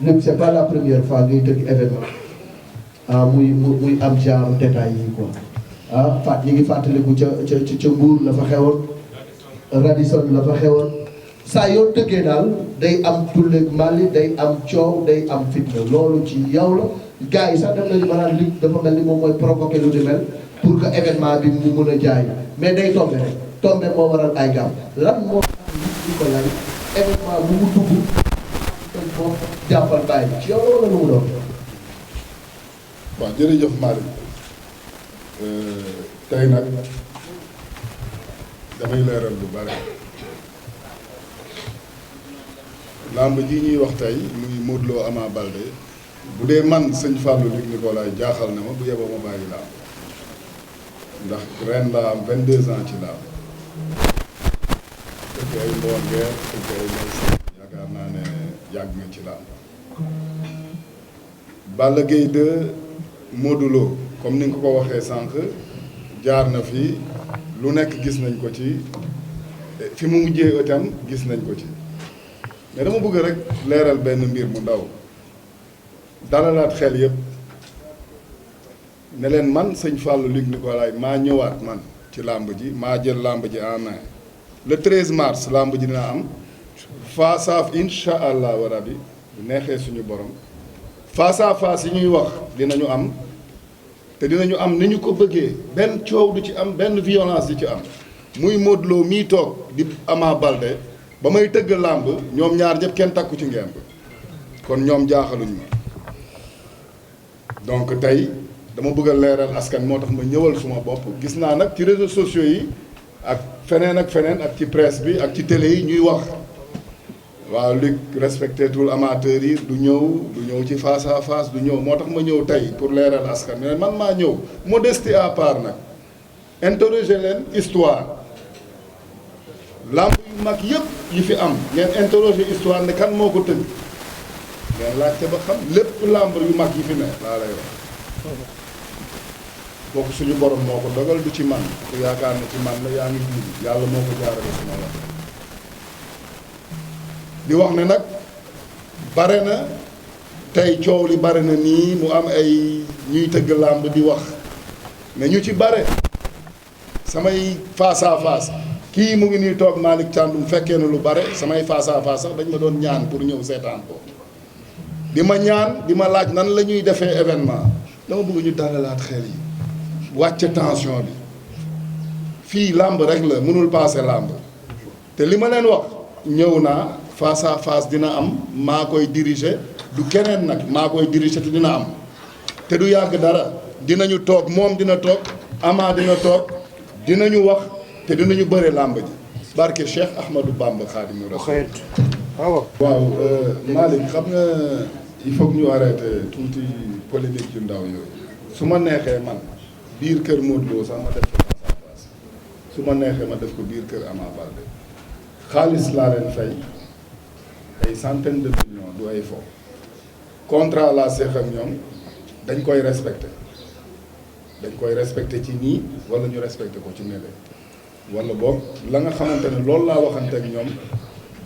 lépp c'est pas la première fois ngay tëgg événement muy am genre détails yi quoi ñi ngi fàttaliku ca Mbour la fa xewoon Radisson la fa xewoon saa yoo tëggee daal day am tulleeg mali day am coow day am fitna loolu ci yow la gars yi sax dem nañu maanaam li dafa mel ni moom mooy provoquer lu di mel pour que événement bi mu mën a jaay mais day tombé rek tombé moo waral ay gàmm lan moo tax nit ñi ko lay événement bu mu dugg dañ ko jàppal bàyyi ci yow la wala lu mu doon. waaw jërëjëf Malick tey nag damay leeral lu bare làmb ji ñuy wax tey muy Modou Lo Ama Baldé bu dee man sëñ Fallou Luc Nicolaï jaaxal na ma bu yeboo ma bàyyi làmb ndax ren laa am 22 ans ci làmb fekk ay mboon geer fekk ay may yaakaar naa ne yàgg nga ci làmb Balla Gaye 2 Modou Lo comme ni nga ko waxee sànq jaar na fi lu nekk gis nañ ko ci fi mu mujjee itam gis nañ ko ci mais dama bëgg rek leeral benn mbir mu ndaw dalalaat xel yëpp ne leen man sëñ Fallou Luc Nicolaï maa ñëwaat man ci làmb ji maa jël làmb ji en main le 13 mars làmb ji dina am face à incha allah wa rabbi bu neexee suñu borom face à face yi ñuy wax dinañu am te dinañu am ni ñu ko bëggee benn coow du ci am benn violence di ci am muy Modou Lo mii toog di Ama Baldé ba may tëgg làmb ñoom ñaar ñëpp kenn takku ci ngemb kon ñoom jaaxaluñ ma donc tey dama bëgg a leeral askan moo tax ma ñëwal suma bopp gis naa nag ci réseaux sociaux yi ak feneen ak ci presse bi ak ci télé yi ñuy wax waaw Luc respecté tul amateurs yi du ñëw ci face à face du ñëw moo tax ma ñëw tey pour leeral askan mais man maa ñëw modestie à part nag interroger leen histoire lamb yu mag yëpp yi fi am ngeen interroger histoire ne kan moo ko tëgg ngeen laajte ba xam lépp lamb yu mag yi fi ne laa lay wax kooku suñu borom moo ko dogal du ci man ku yaakaar ne ci man la yaa ngi dund yàlla moo ko jaarale suma wax di wax ne nag bare na tey coow li bare na nii mu am ay ñuy tëgg làmb di wax mais ñu ci bare samay face à face kii mu ngi nii toog Malick Thiandoum fekkee na lu bare samay face à face sax dañ ma doon ñaan pour ñëw seetaan ko di ma ñaan di ma laaj nan la ñuy defee événement dama bëgg ñu dalalaat xel yi wàcce tension bi fii làmb rek la mënul paase làmb te li ma leen wax ñëw naa face à face dina am maa koy diriger du keneen nag maa koy diriger te dina am te du yàgg dara dinañu toog moom dina toog Ama dina toog dinañu wax te dinañu bëre làmb ji barke Cheikh Ahmadou Bamba Khadimu Rasul waaw Malick xam nga il faut que ñu arrêté tuuti polémique yu ndaw yooyu su ma neexee man biir kër Modou Lo sax ma def ko face à face su ma neexee ma def ko biir kër Ama Baldé xaalis laa leen fay ay centaines de millions du ay fo contrat laa seex ak ñoom dañ koy respecté ci nii wala ñu respecté ko ci nele wala boog la nga xamante ne loolu laa waxante ak ñoom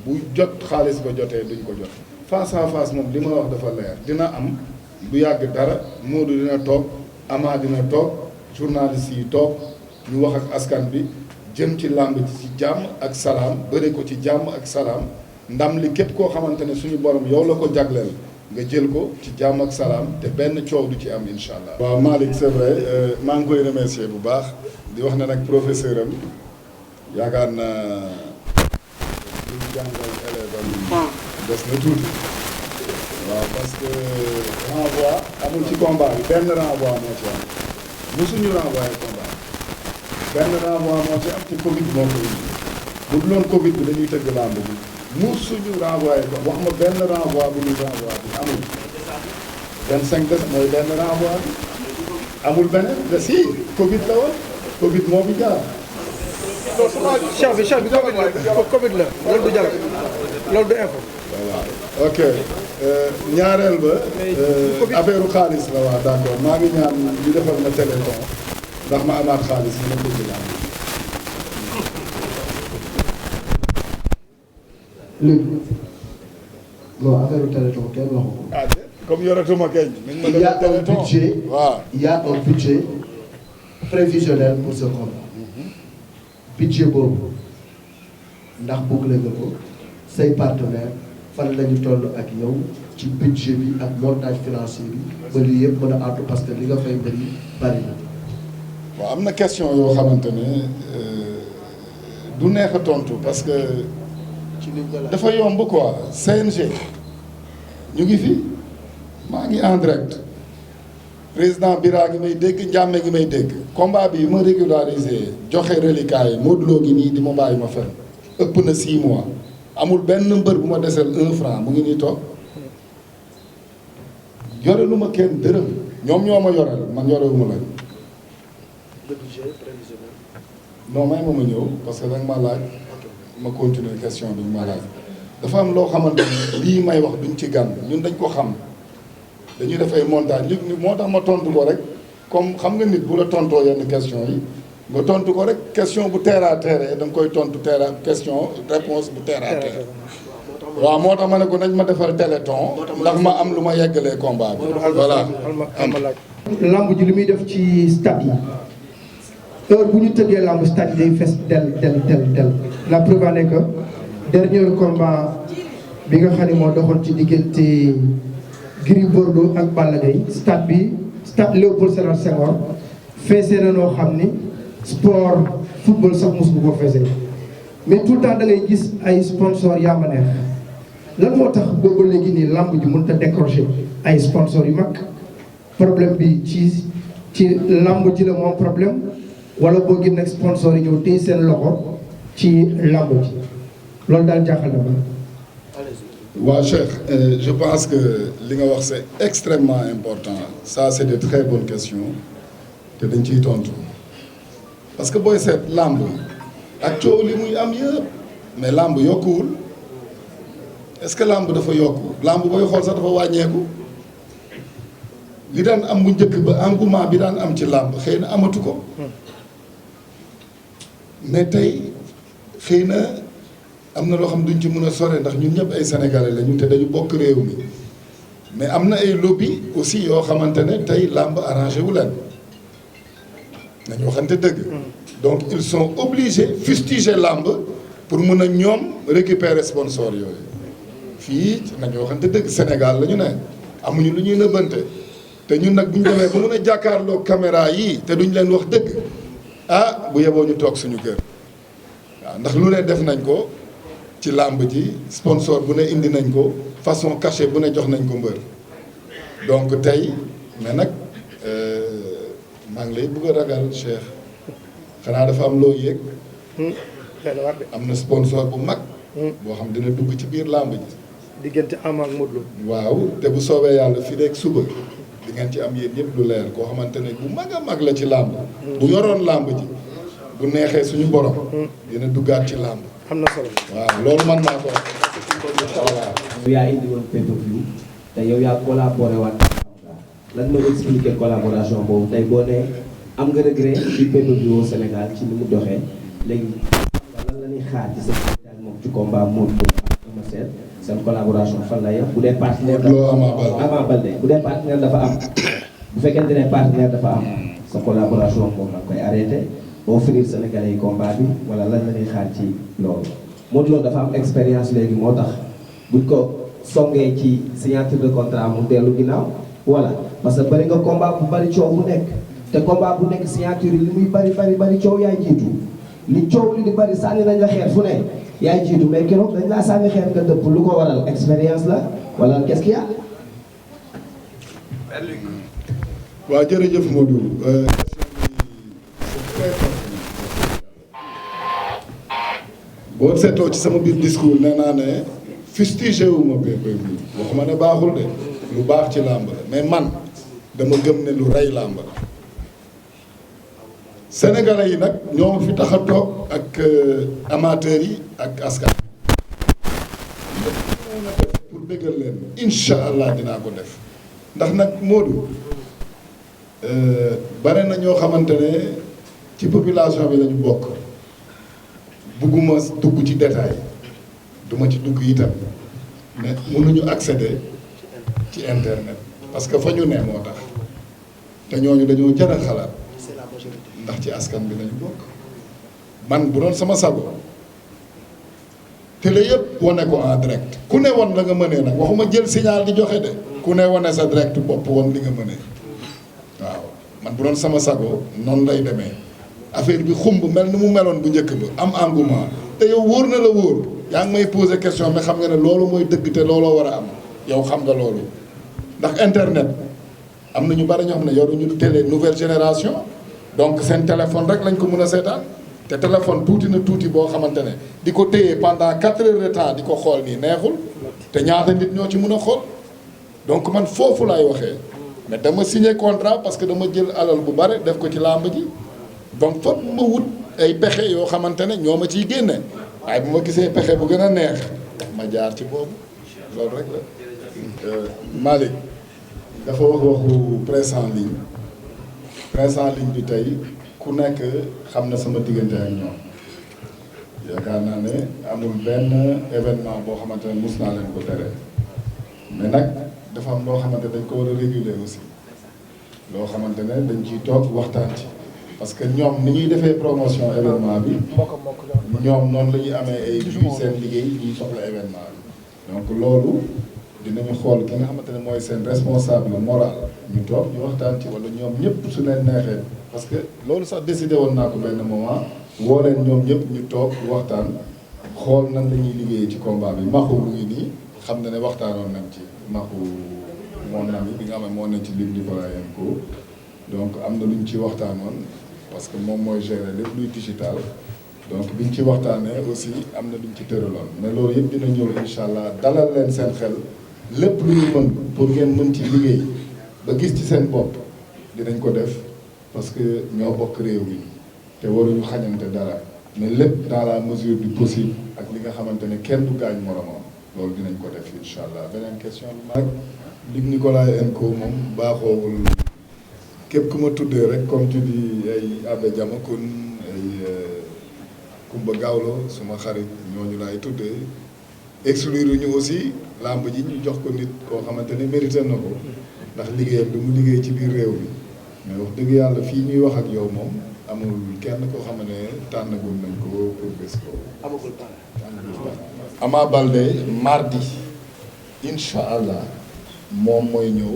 bu jot xaalis ba jotee duñ ko jot face à face moom li ma wax dafa leer dina am du yàgg dara Modou dina toog Ama dina toog journaliste yi toog ñu wax ak askan bi jëm ci làmb ci jàmm ak salaam bëre ko ci jàmm ak salaam ndam li képp koo xamante ne suñu borom yow la ko jagleel nga jël ko ci jàmm ak salaam te benn coow du ci am incha allah. waaw Malick c'est vrai maa ngi koy remercier bu baax di wax ne nag professeur am yaakaar naa li jàngal élève am des na tuuti waaw parce que renvoi amul ci combat bi benn renvoi moo ci am mosuñu renvoyé combat benn renvoi moo ci am ci Covid moo ko indi bu dul woon Covid bi dañuy tëgg làmb bi mosuñu renvoyé ko wax ma benn renvoi bu ñuy renvoi bi amul 25 des mooy benn renvoi bi amul beneen de si Covid la woon Covid moo fi jaar. chef bi Covid la loolu du jar loolu du info. voilà ok ñaareel ba affaire xaalis la waa d'accord maa ngi ñaan ñu defal ma téléphone ndax ma amaat xaalis ma dégg laa léegi non affaire téléthon kenn waxu ko. ah comme yoratuma keñ. Il y a un budget. waaw Il y a un budget prévisionnel pour ce combat. budget boobu ndax boucler nga ko say partenaires fan la ñu toll ak yow ci budget bi ak montage financier bi ba lii yëpp mën a àttu parce que li nga fay bëri bari na. waaw am na question yoo xamante ne du neex a tontu parce que dafa yomb quoi CNG ñu ngi fi maa ngi en direct président Bira ngi may dégg Ndiame ngi may dégg combat bi ma régularisé joxe reliquat yi Modou Lo ngi nii di ma bàyyi ma fen ëpp na 6 mois amul benn mbër bu ma deseel 1 franc mu ngi nii toog yore lu ma kenn dërëm ñoom ñoo ma yoreel man yorewuma la non may ma ñëw parce que danga ma laaj ma continuer question bi ma laaj dafa am loo xamante ne lii may wax duñ ci gan ñun dañ ko xam dañuy def ay montage li moo tax ma tontu ko rek comme xam nga nit bu la tontoo yenn question yi nga tontu ko rek question bu terre à terre da nga koy tontu question réponse bu terre à terre waaw moo tax ma ne ko nañ ma defal téléthon ndax ma am lu ma yeggalee combat bi voilà lamb ji li muy def ci stade yi heure bu ñu tëggee lamb stade yi day fees del la preuve en est que dernier combat bi nga xam ne moo doxoon ci diggante Gris Bordeaux ak Balla Gaye stade bi stade Léopold Sédar Senghor feesee na noo xam ni sport football sax mosu ko feesee mais tout le temps da ngay gis ay sponsors yaa ma neex lan moo tax boobu léegi nii lamb ji mënut a décrocher ay sponsors yu mag problème bi ci lamb ji la moom problème wala boo gis nag sponsors yi ñëw téye seen loxo ci lamb ji loolu daal jaaxal na ma. waaw Cheikh je pense que li nga wax c'est extrêmement important ça c'est de très bonnes questions te dañ ciy tontu parce que booy seet lamb ak coow li muy am yëpp mais lamb yokkuwul est-ce que lamb dafa yokku lamb booy xool sax dafa wàññeeku li daan am bu njëkk ba engouement bi daan am ci lamb xëy na amatu ko mais tey xëy na am na loo xam duñ ci mën a sore ndax ñun ñëpp ay sénégalais lañu te dañu bokk réew mi mais am na ay lobby aussi yoo xamante ne tey làmb arrangé wu leen nañu waxante dëgg. donc ils sont obligés fustiger làmb pour mën a ñoom récupérer sponsor yooyu fii nañu waxante dëgg Sénégal la ñu ne amuñu lu ñuy nëbbante te ñun nag bu ñu demee ba mën a jàkkaarloo caméra yi te duñ leen wax dëgg ah bu yeboo ñu toog suñu kër waaw ndax lu ne def nañ ko. ci làmb ji sponsor bu ne indi nañ ko façon cachet bu ne jox nañ ko mbër donc tey mais nag maa ngi lay bëgg a ragal Cheikh xanaa dafa am loo yéeg am na sponsor bu mag boo xam dina dugg ci biir làmb ji diggante Ama ak Modou Lo waaw te bu soobee yàlla fii rek suba di ngeen ci am yéen yëpp lu leer koo xamante ne bu mag a mag la ci làmb bu yoroon làmb ji bu neexee suñu borom dina duggaat ci làmb am na solo waaw loolu man naa ko voilà. yow yaa indi woon pay-per-view te yow yaa collaboré waat lan ma expliquer collaboration boobu tey boo nee am nga regret ci pay-per-view au Sénégal ci ni mu doxee léegi lan la ñuy xaar ci sa moom ci combat Modou Lo ak Eumeu Sène seen collaboration fan la yem bu dee partenaire Ama Baldé bu dee partenaire dafa am bu fekkente ne partenaire dafa am sa collaboration moom la koy arrêté offrir Sénégalais yi combat bi wala lan la ñuy xaar ci loolu Modou Lo dafa am expérience léegi moo tax buñ ko songee ci signature de contrat mu dellu ginnaaw voilà parce que bari nga combat bu bari coow bu nekk te combat bu nekk signature yi li muy bari coow yaay jiitu li coow li di bari sànni nañ la xeer fu ne yaay jiitu mais keroog dañ laa sànni xeer nga dëpp lu ko waral expérience la wala qu'est-ce qu'il y a. waaw jërëjëf Modou. boo seetloo ci sama biir discours nee naa ne fustigé wu ma pay-per-view waxuma ne baaxul de lu baax ci làmb la mais man dama gëm ne lu rey làmb la sénégalais yi nag ñoo fi tax a toog ak amateurs yi ak askan pour dëggal leen incha allah dinaa ko def ndax nag Modou bare na ñoo xamante ne ci population bi lañu bokk bugguma dugg ci détail duma ci dugg itam mais mënuñu accéder ci internet parce que fa ñu ne moo tax te ñooñu dañoo jar a xalaat ndax ci askan bi lañu bokk. man bu doon sama sago télé yëpp wane ko en direct ku ne woon la nga mënee nag waxuma jël signal di joxe de ku ne wane sa direct bopp woon li nga mënee waaw man bu doon sama sago noonu lay demee affaire bi xumb mel ni mu meloon bu njëkk ba am engouement te yow wóor na la wóor yaa ngi may poser question mais xam nga ne loolu mooy dëgg te looloo war a am yow xam nga loolu ndax internet am na ñu bari ñoo xam ne yoruñu télé nouvelle génération donc seen téléphone rek lañ ko mën a seetaan te téléphone tuuti na tuuti boo xamante ne di ko téye pendant 4 heures de temps di ko xool nii neexul te ñaata nit ñoo ci mën a xool donc man foofu laay waxee mais dama signé contrat parce que dama jël alal bu bare def ko ci làmb ji donc foog ma wut ay pexe yoo xamante ne ñoo ma ciy génne waaye bu ma gisee pexe bu gën a neex ma jaar ci boobu loolu rek la. Malick dafa wax waxu presse en ligne presse en ligne bi tey ku nekk xam na sama diggante ak ñoom yaakaar naa ne amul benn événement boo xamante ne mus naa leen ko tere mais nag dafa am loo xamante dañ ko war a réguler aussi loo xamante ne dañ ciy toog waxtaan ci parce que ñoom ni ñuy defee promotion événement bi ñoom noonu la ñuy amee ay vues seen liggéey ñuy soxla événement bi donc loolu dinañu xool ki nga xamante ne mooy seen responsable moral ñu toog ñu waxtaan ci wala ñoom ñëpp su leen neexee parce que loolu sax décidé woon naa ko benn moment woo leen ñoom ñëpp ñu toog waxtaan xool nan la ñuy liggéeyee ci combat bi maxu mu ngi nii xam na ne waxtaanoon nañ ci maxu mon ami bi nga xam ne moo nañ ci Luc Nicolaï ko donc am na lu ñu ci waxtaanoon parce que moom mooy gérer lépp luy digital donc biñ ci waxtaanee aussi am na lu ñu ci tëraloon mais loolu yëpp dina ñëw incha allah dalal leen seen xel lépp lu ñu mën pour ngeen mën ci liggéey ba gis ci seen bopp dinañ ko def parce que ñoo bokk réew mi te waruñu xañante dara mais lépp dans la mesure du possible ak li nga xamante ne kenn du gaañ moromam loolu dinañ ko def incha allah. beneen question bi nag Luc Nicolaï ko moom baaxoowul képp ku ma tuddee rek comme tu dis ay Abbé Diamakhoune ay Kumba Gawlo suma xarit ñooñu laay tuddee exclure ñu aussi làmb ji ñu jox ko nit koo xamante ne mérité na ko ndax liggéeyam bi mu liggéey ci biir réew mi mais wax dëgg yàlla fii ñuy wax ak yow moom amul kenn koo xam ne tànnagul nañ ko pour bés ko. amagul pare. Ama Baldé mardi incha allah moom mooy ñëw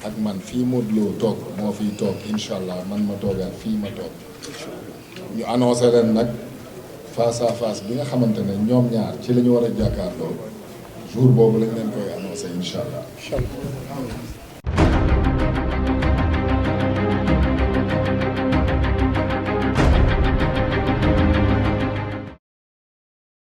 ak man fii Modou Lo toog moo fiy toog incha allah man ma toogaat fii ma toog ñu annoncé leen nag face à face bi nga xamante ne ñoom ñaar ci la ñu war a jàkkaarloo jour boobu lañ leen koy annoncé incha allah.